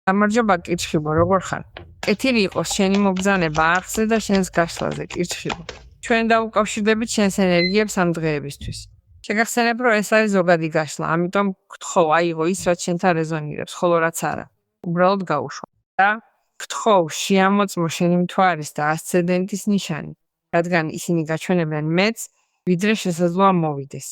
გამარჯობა კითხიბო, როგორ ხარ? კეთილი იყოს შენი მობრძანება არხზე და შენს გაშლაზე, კითხიბო. ჩვენ დავუკავშირდებით შენს ენერგიებს ამ დღეებისთვის. შეგახსენებ, რომ ეს არის ზოგადი გაშლა, ამიტომ გთხოვ, აიღო ის, რაც შენთან რეზონირებს, ხოლო რაც არა, უბრალოდ გაუშვა. და გთხოვ, შეამოწმო შენი მთვარის და ასცენდენტის ნიშანი, რადგან ისინი გაჩვენებენ მეც, ვიდრე შესაძლოა მოვიდეს.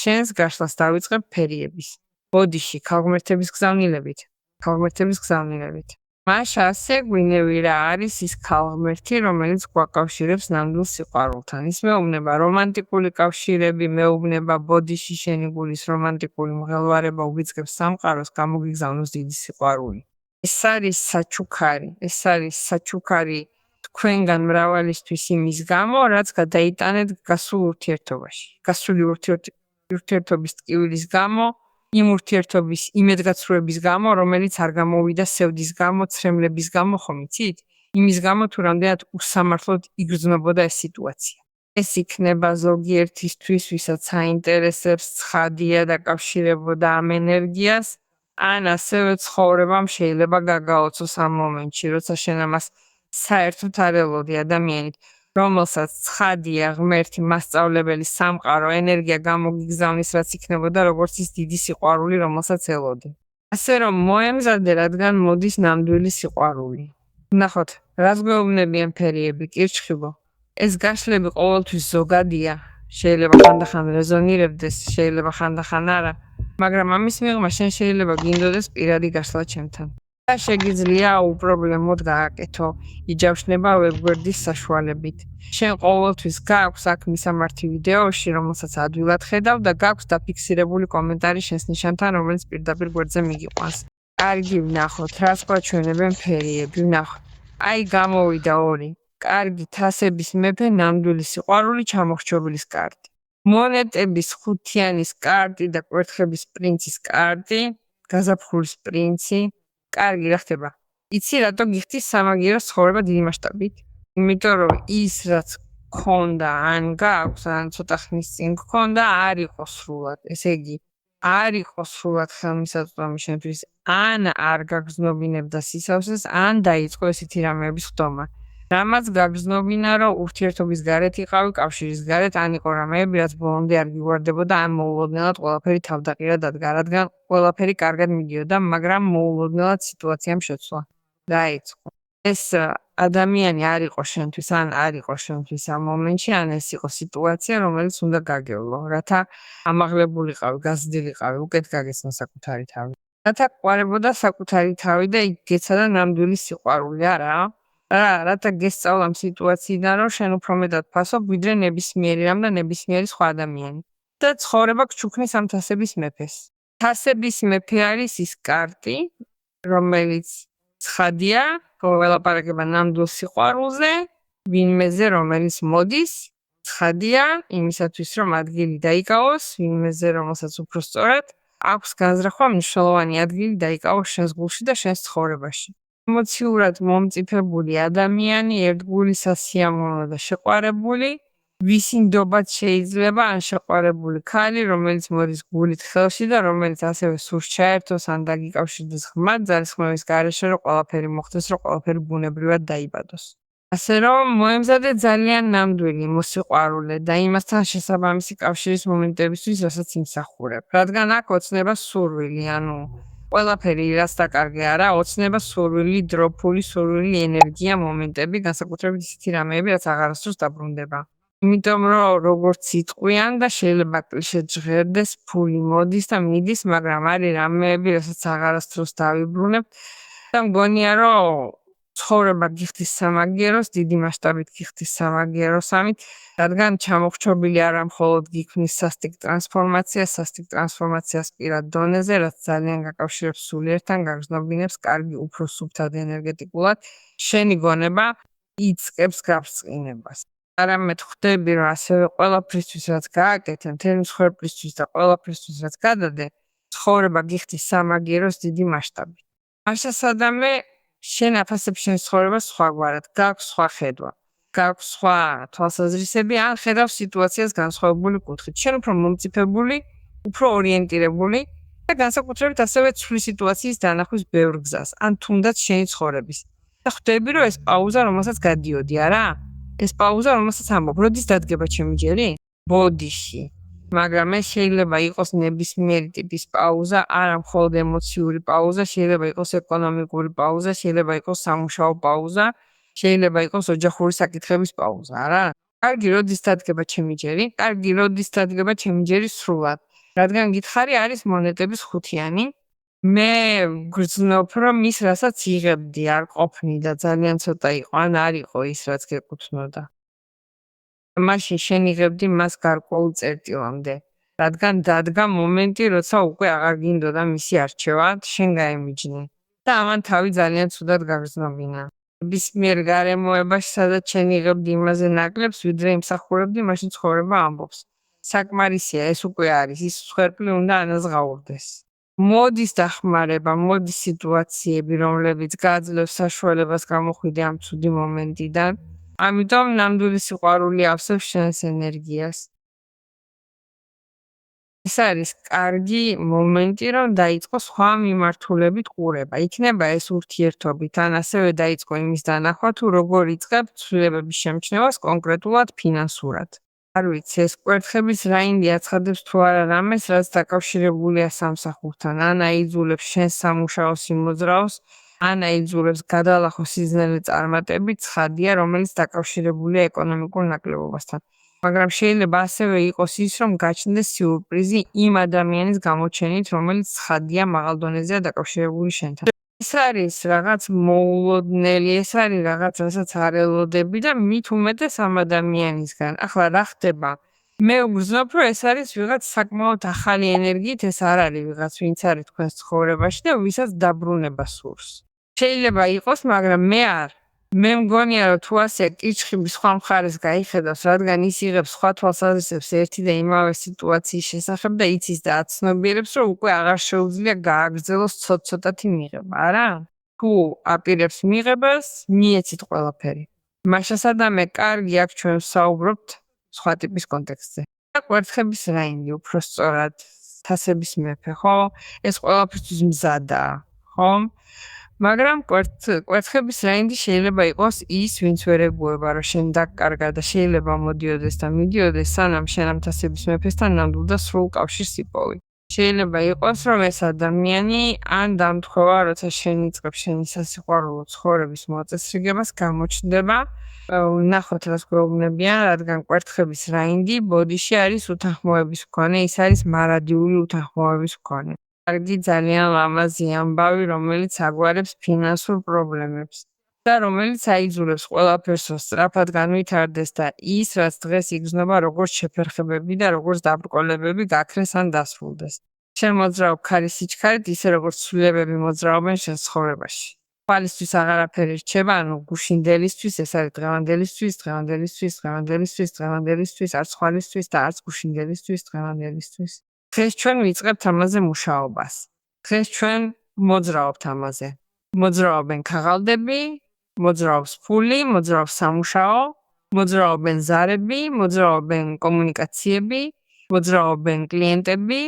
შენს გაშლას დავიწყებ ფერიების. ბოდიში, ქალღმერთების გზავნილებით. მაშ ასე გვინევი რა არის ის ქალღმერთი, რომელიც გვაკავშირებს ნამდვილ სიყვარულთან. ის მეუბნება რომანტიკული კავშირები, მეუბნება ბოდიში შენი გულის რომანტიკული მღელვარება უბიძგებს სამყაროს, გამოგიგზავნოს დიდი სიყვარული. ეს არის საჩუქარი თქვენგან მრავალისთვის იმის გამო, რაც გადაიტანეთ გასულ ურთიერთობაში. გასული ურთიერთობის ტკივილის გამო, იმ ურთიერთობის იმედგაცრუების გამო, რომელიც არ გამოვიდა სევდის გამო, ცრემლების გამო, ხომ იცით? იმის გამო, თუ რამდენად უსამართლოდ იგრძნობოდა ეს სიტუაცია. ეს იქნება ზოგიერთისთვის, ვისაც აინტერესებს, ცხადია დაკავშირებოდა ამ ენერგიას, ან ასევე ცხოვრებამ შეიძლება გაგაოცოს ამ მომენტში, როცა შენ ამას საერთოდ არ ელოდი ადამიანით, რომელსაც ცხადია ღმერთი მასწავლებელი სამყარო ენერგია გამოგიგზავნის, რაც იქნებოდა როგორც ის დიდი სიყვარული, რომელსაც ელოდი. ასე რომ მოემზადე, რადგან მოდის ნამდვილი სიყვარული. ნახოთ, რაც გვეუბნებიან ფერიები, კირჩხიბო. ეს გაშლები ყოველთვის ზოგადია, შეიძლება ხანდახან რეზონირებდეს, შეიძლება ხანდახან არა, მაგრამ ამის მიღმა შენ შეიძლება გინდოდეს პირადი გაშლა ჩემთან. და შეგიძლია უპრობლემოდ გააკეთო, იჯავშნება ვებგვერდის საშუალებით. შენ ყოველთვის გაქვს აქ მისამართი ვიდეოში, რომელსაც ადვილად ხედავ და გაქვს დაფიქსირებული კომენტარი შენს ნიშანთან, რომელიც პირდაპირ გვერდზე მიგიყვანს. კარგი ვნახოთ, რას გვაჩვენებენ ფერიები, ვნახოთ. აი გამოვიდა 2. კარგი თასების მეფე, ნამდვილი სიყვარული, ჩამოხრჩობილის კარტი. მონეტების 5-იანის კარტი და კვერთხების პრინცის კარტი, გაზაფხულის პრინცი. კარგი, რა ხდება? იცი რატო გიხდის სამაგიერო ცხოვრება დიდი მასშტაბით? იმიტომ რომ ის რაც გქონდა, ან გაქვს, ან ცოტა ხნის წინ გქონდა, არ იყო სრულად. ესე იგი, არ იყო სრულად ხელმისაწვდომი შენთვის, ან არ გაგზნობინებდა სისავსეს, ან დაიწყო ესეთი რამეების ხდომა. რამაც გაგზნობინა, რომ ურთიერთობის გარეთ იყავი, კავშირის გარეთ, ან იყო რამეები, რაც ბოლომდე არ გიგვარდებოდა, ან მოულოდნელად ყველაფერი თავდაყირა დადგა, რადგან ყველაფერი კარგად მიდიოდა, მაგრამ მოულოდნელად სიტუაციამ შეცვლა. დაიწყო. ეს ადამიანი არ იყო შენთვის, ან არ იყო შენთვის ამ მომენტში, ან ეს იყო სიტუაცია, რომელიც უნდა გაგევლო, რათა ამაღლებულიყავი, გაზრდილიყავი, უკეთ გაგეცნო საკუთარი თავი. რათა ყვარებოდა საკუთარი თავი და იქ გეცადა ნამდვილი სიყვარული, არა? რათა გესწავლა ამ სიტუაციიდან, რომ შენ უფრო მეტად ფასობ, ვიდრე ნებისმიერი რამ და ნებისმიერი სხვა ადამიანი. და ცხოვრება გჩუქნის ამ თასების მეფეს. თასების მეფე არის ის კარტი, რომელიც ცხადია, ველაპარაკება ნამდვილ სიყვარულზე, ვინმეზე, რომელიც მოდის, ცხადია, იმისათვის, რომ ადგილი დაიკავოს, ვინმეზე, რომელსაც უფრო სწორად, აქვს განზრახვა მნიშვნელოვანი ადგილი დაიკავოს შენს გულში და შენს ცხოვრებაში. ემოციურად მომწიფებული ადამიანი, ერთგული სასიამოვნო და შეყვარებული, ვისი ნდობაც შეიძლება, ან შეყვარებული ქალი, რომელიც მოდის გულით ხელში და რომელიც ასევე სურს ჩაერთოს, ან დაგიკავშირდეს ღრმად ძალისხმევის გარეშე, რომ ყველაფერი მოხდეს, რომ ყველაფერი ბუნებრივად დაიბადოს. ასე რომ მოემზადე ძალიან ნამდვილი მოსიყვარულე და იმასთან შესაბამისი კავშირის მომენტებისთვის, რასაც იმსახურებ. რადგან აქ ოცნება სურვილი, ანუ ყველაფერი რაც დაკარგე არა, ოცნება სურვილი, დროფული სურვილი, ენერგია, მომენტები, განსაკუთრებით ისეთი რამეები, რაც აღარასდროს დაბრუნდება. იმიტომ რომ როგორც იტყვიან და შეიძლება კლიშედ ჟღერდეს, ფული მოდის და მიდის, მაგრამ არის რამეები, რასაც აღარასდროს დავიბრუნებ და მგონია რომ ცხოვრება გიხდის სამაგიეროს, დიდი მასშტაბით გიხდის სამაგიეროს ამით, რადგან ჩამოხრჩობილი არა მხოლოდ გიქმნის სასტიკ ტრანსფორმაციას პირად დონეზე, რაც ძალიან გაკავშირებს სულიერთან, გაგზნობინებს კარგი, უფრო სუფთად ენერგეტიკულად, შენი გონება იწყებს გაბრწყინებას. არამედ ხვდები, რომ ასევე ყველაფრისთვის, რაც გააკეთე, მთელი მსხვერპლისთვის და ყველაფრისთვის, რაც გადადე, ცხოვრება გიხდის სამაგიეროს დიდი მასშტაბით. მაშასადამე შენ აფასებ შენ ცხოვრებას სხვაგვარად, გაქვს სხვა ხედვა, გაქვს სხვა თვალსაზრისები, ან ხედავ სიტუაციას განსხვავებული კუთხით. შენ უფრო მომწიფებული, უფრო ორიენტირებული და განსაკუთრებით ასევე ცვლის სიტუაციის დანახვის ბევრ გზას, ან თუნდაც შენი ცხოვრების. და ხვდები, რომ ეს პაუზა, რომელსაც გადიოდი, არა? ეს პაუზა, რომელსაც ამბობ, როდის დადგება ჩემი ჯერი? ბოდიში. მაგრამ ეს შეიძლება იყოს ნებისმიერი ტიპის პაუზა, არა მხოლოდ ემოციური პაუზა, შეიძლება იყოს ეკონომიკური პაუზა, შეიძლება იყოს სამუშაო პაუზა, შეიძლება იყოს ოჯახური საკითხების პაუზა, არა? კარგი, როდის დადგება ჩემი ჯერი? კარგი, როდის დადგება ჩემი ჯერი სრულად? რადგან გითხარი არის მონეტების ხუთიანი. მე გრძნობ, რომ ის, რასაც იღებდი, არ ყოფნი და ძალიან ცოტა იყო, ან არ იყო ის, რაც გეკუთვნოდა. მაშინ შენ იღებდი მას გარკვეულ წერტილამდე. რადგან დადგა მომენტი, როცა უკვე აღარ გინდოდა მისი არჩევა, შენ გაემიჯნე. და ამან თავი ძალიან ცუდად გაგრძნობინა. ნებისმიერ გარემოებაში, სადაც შენ იღებდი იმაზე ნაკლებს, ვიდრე იმსახურებდი, მაშინ ცხოვრება ამბობს. საკმარისია, ეს უკვე არის, ის მსხვერპლი უნდა ანაზღაურდეს. მოდის დახმარება, მოდის სიტუაციები, რომლებიც გააძლევს საშუალებას გამოხვიდე ამ ცუდი მომენტიდან. ამიტომ ნამდვილი სიყვარული ავსებს შენს ენერგიას. ეს არის კარგი მომენტი, რომ დაიწყო სხვა მიმართულებით ყურება. იქნება ეს ურთიერთობით, ან ასევე დაიწყო იმის დანახვა, თუ როგორ იწყებ ცვლილებების შემჩნევას კონკრეტულად ფინანსურად. არ ვიცი, ეს კვერთხების რაინდი აცხადებს თუ არა რამეს, რაც დაკავშირებულია სამსახურთან, ან აიძულებს შენს სამუშაო სიმოძრაოს, ან აიძულებს გადალახო სიზნელი წარმატებით, ცხადია, რომელიც დაკავშირებულია ეკონომიკურ ნაკლებობასთან. მაგრამ შეიძლება ასევე იყოს ის, რომ გაჩნდეს სიურპრიზი იმ ადამიანის გამოჩენით, რომელიც ცხადია მაღალ დონეზეა დაკავშირებული შენთან. ეს არის რაღაც მოულოდნელი, ეს არის რაღაც, რასაც არ ელოდები და მით უმეტეს ამ ადამიანისგან. ახლა რა ხდება? მე ვგრძნობ, რომ ეს არის ვიღაც საკმაოდ ახალი ენერგიით, ეს არ არის ვიღაც, ვინც არის თქვენს ცხოვრებაში და ვისაც დაბრუნება სურს. შეიძლება იყოს, მაგრამ მე არ. მე მგონია, რომ თუ ასე კიჩხიბი სხვა მხარეს გაიხედავს, რადგან ის იღებს სხვა თვალსაზრისებს ერთი და იმავე სიტუაციის შესახებ და იცის და აცნობიერებს, რომ უკვე აღარ შეუძლია გააგრძელოს ცოტ-ცოტათი მიღება, არა? თუ აპირებს მიღებას, მიეცით ყველაფერი. მაშასადამე კარგი აქ ჩვენ ვსაუბრობთ სხვა ტიპის კონტექსტზე. კვერთხების რაინდი, უფრო სწორად, თასების მეფე, ხო? ეს ყველაფერთვის მზადაა, ხო? მაგრამ კვერთხების რაინდი შეიძლება იყოს ის, ვინც ვერ ეგუება, რომ შენ დაკარგა და შეიძლება მოდიოდეს და მიდიოდეს, სანამ შენ ამ თასების მეფესთან ნამდვილ და სრულ კავშირს იპოვი. შეიძლება იყოს, რომ ეს ადამიანი ან დამთხოვა, როცა შენ იწყებ შენი სასიყვარულო ცხოვრების მოწესრიგებას, გამოჩნდება. ნახოთ, რას გვეუბნებიან, რადგან კვერთხების რაინდი ბოდიში არის უთანხმოების მქონე, ის არის მარადიული უთანხმოების მქონე. კარგი, ძალიან ლამაზი ამბავი, რომელიც აგვარებს ფინანსურ პრობლემებს და რომელიც აიძულებს ყველაფერს სწრაფად განვითარდეს და ის, რაც დღეს იგრძნობა როგორც შეფერხებები და როგორც დაბრკოლებები გაქრეს ან დასრულდეს. შენ მოძრაობ ქარის სიჩქარით, ისე როგორც ცვლილებები მოძრაობენ შენ ცხოვრებაში. თვალისთვის აღარაფერი რჩება, ანუ გუშინდელისთვის, ეს არის დღევანდელისთვის, დღევანდელისთვის, დღევანდელისთვის, დღევანდელისთვის, არც ხვალისთვის და არც გუშინდელისთვის, დღევანდელისთვის. დღეს ჩვენ ვიწყებთ ამაზე მუშაობას. დღეს ჩვენ მოძრაობთ ამაზე. მოძრაობენ ქაღალდები, მოძრაობს ფული, მოძრაობს სამუშაო, მოძრაობენ ზარები, მოძრაობენ კომუნიკაციები, მოძრაობენ კლიენტები,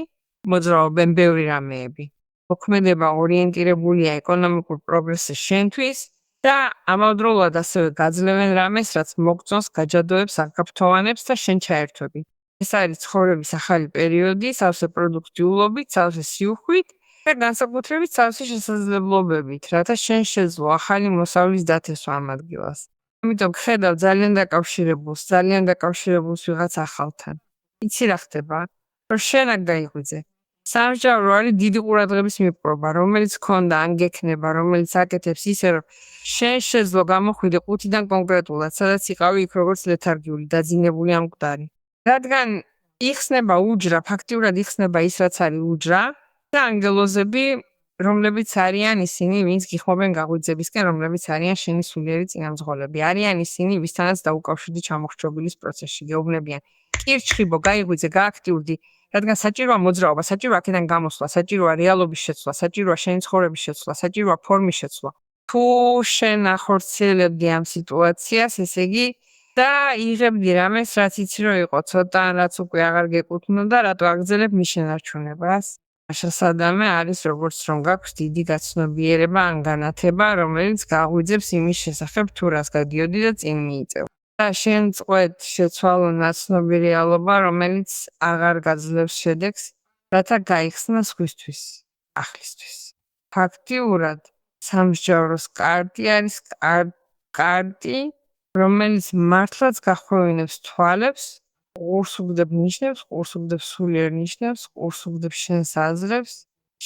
მოძრაობენ ბევრი რამეები. მოქმედება ორიენტირებულია ეკონომიკურ პროგრესის შენთვის და ამავდროულად ასევე გაძლევენ რამეს, რაც მოგწონს, გაჯადოებს, აღგაფრთოვანებს და შენ ჩაერთვები. ეს არის ცხოვრების ახალი პერიოდი, სავსე პროდუქტიულობით, სავსე სიუხვით და განსაკუთრებით სავსე შესაძლებლობებით, რათა შენ შეძლო ახალი მოსავლის დათესვა ამ ადგილას. ამიტომ გხედავ ძალიან დაკავშირებულს ვიღაც ახალთან. იცი რა ხდება? რომ შენ აქ გაიღვიძე. სამსჯავრო არის დიდი ყურადღების მიპყრობა, რომელიც გქონდა ან გექნება, რომელიც აკეთებს ისე, რომ შენ შეძლო გამოხვიდე ყუთიდან კონკრეტულად, სადაც იყავი იქ როგორც ლეთარგიული, დაძინებული ან მკვდარი. რადგან იხსნება უჯრა, ფაქტიურად იხსნება ის, რაც არის უჯრა და ანგელოზები, რომლებიც არიან ისინი, ვინც გიხმობენ გაღვიძებისკენ, რომლებიც არიან შენი სულიერი წინამძღოლები. არიან ისინი, ვისთანაც დაუკავშირდი ჩამოხრჩობილის პროცესში, გეუბნებიან. კირჩხიბო, გაიღვიძე, გააქტიურდი, რადგან საჭიროა მოძრაობა, საჭიროა აქედან გამოსვლა, საჭიროა რეალობის შეცვლა, საჭიროა შენი ცხოვრების შეცვლა, საჭიროა ფორმის შეცვლა. თუ შენ ახორციელებდი ამ სიტუაციას, ესე იგი და იღებდი რამეს, რაც იცი რომ იყო ცოტა, რაც უკვე აღარ გეკუთვნოდა, რატო აგრძელებ მის შენარჩუნებას? მაშასადამე არის როგორც რომ გაქვს დიდი გაცნობიერება ან განათება, რომელიც გაღვიძებს იმის შესახებ თუ რას გადიოდი და წინ მიიწევ. და შენ წყვეთ შეცვალო ნაცნობი რეალობა, რომელიც აღარ გაძლევს შედეგს, რათა გაიხსნა სხვისთვის, ახლისთვის. ფაქტიურად სამსჯავროს კარტი არის კარტი, რომელიც მართლაც გახვევინებს თვალებს, ყურს უგდებს ნიშნებს, ყურს უგდებს სულიერ ნიშნებს, ყურს უგდებს შენს აზრებს,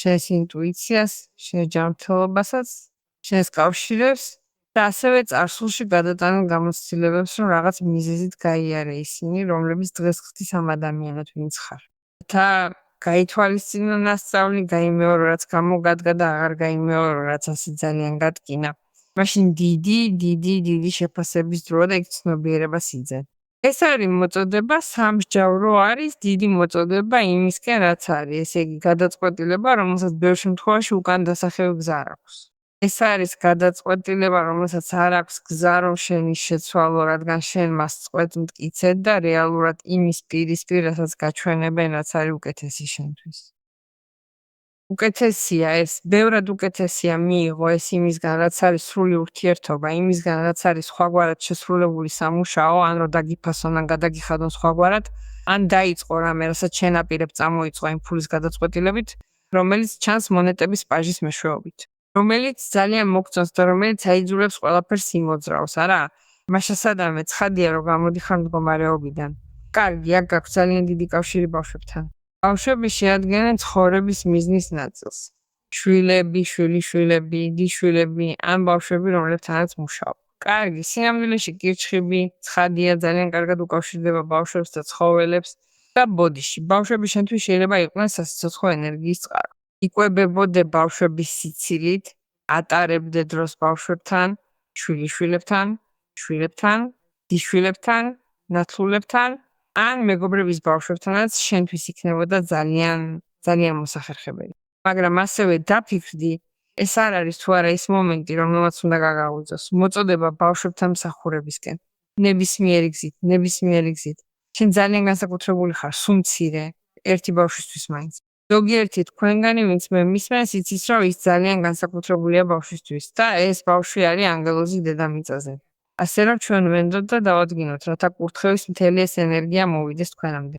შენს ინტუიციას, შენს ჯანმრთელობასაც, შენს კავშირებს და ასევე წარსულში გადატანილ გამოცდილებებს, რომ რაღაც მიზეზით გაიარე ისინი, რომლებიც დღეს ხდის ამ ადამიანად, ვინც ხარ. და გაითვალისწინო ნასწავლი, გაიმეორო, რაც გამოგადგა და აღარ გაიმეორო, რაც ასე ძალიან გატკინა. მაშინ დიდი შეფასების დროა და იქ ცნობიერებას იძენ. ეს არის მოწოდება, სამსჯავრო არის დიდი მოწოდება იმისკენ, რაც არის. ესე იგი, გადაწყვეტილება, რომელსაც ბევრ შემთხვევაში უკან დასახევი გზა არ აქვს. ეს არის გადაწყვეტილება, რომელსაც არ აქვს გზა, რომ შენი შეცვალო, რადგან შენ მას წყვეთ მტკიცედ და რეალურად იმის პირისპირ, რასაც გაჩვენებენ, რაც არის უკეთესი შენთვის. უკეთესია ეს, ბევრად უკეთესია მიიღო ეს იმისგან, რაც არის სრული ურთიერთობა, იმისგან, რაც არის სხვაგვარად შესრულებული სამუშაო, ან რომ დაგიფასონ, ან გადაგიხადონ სხვაგვარად, ან დაიწყო რამე, რასაც შენ აპირებ წამოიწყო იმ ფულის გადაწყვეტილებით, რომელიც ჩანს მონეტების პაჟის მეშვეობით, რომელიც ძალიან მოგწონს და რომელიც აიძულებს ყველაფერს იმოძრავს, არა? მაშასადამე ცხადია, რომ გამოდიხარ მდგომარეობიდან. კარგი, აქ გაქვს ძალიან დიდი კავშირი ბავშვებთან. ბავშვები შეადგენენ ცხოვრების მიზნის ნაწილს. შვილები, შვილიშვილები, დიშვილები, ან ბავშვები, რომლებთანაც მუშაობ. კარგი, სინამდვილეში კირჩხიბი, ცხადია, ძალიან კარგად უკავშირდება ბავშვებს და ცხოველებს და ბოდიში. ბავშვები შენთვის შეიძლება იყვნენ სასიცოცხლო ენერგიის წყარო. იკვებებოდე ბავშვების სიცილით, ატარებდე დროს ბავშვებთან, შვილიშვილებთან, შვილებთან, დიშვილებთან, ნათლულებთან, ან მეგობრების ბავშვებთანაც შენთვის იქნებოდა ძალიან მოსახერხებელი. მაგრამ ასევე დაფიქრდი, ეს არ არის თუ არა ის მომენტი, რომელმაც უნდა გაგაღვიძოს. მოწოდება ბავშვებთან მსახურებისკენ. ნებისმიერი გზით. შენ ძალიან განსაკუთრებული ხარ, სულ მცირე, ერთი ბავშვისთვის მაინც. ზოგიერთი თქვენგანი, ვინც მე მისმენს, იცის, რომ ის ძალიან განსაკუთრებულია ბავშვისთვის და ეს ბავშვი არის ანგელოზი დედამიწაზე. ასე რომ ჩვენ ვენდოთ და დავადგინოთ, რათა კურთხევის მთელი ეს ენერგია მოვიდეს თქვენამდე.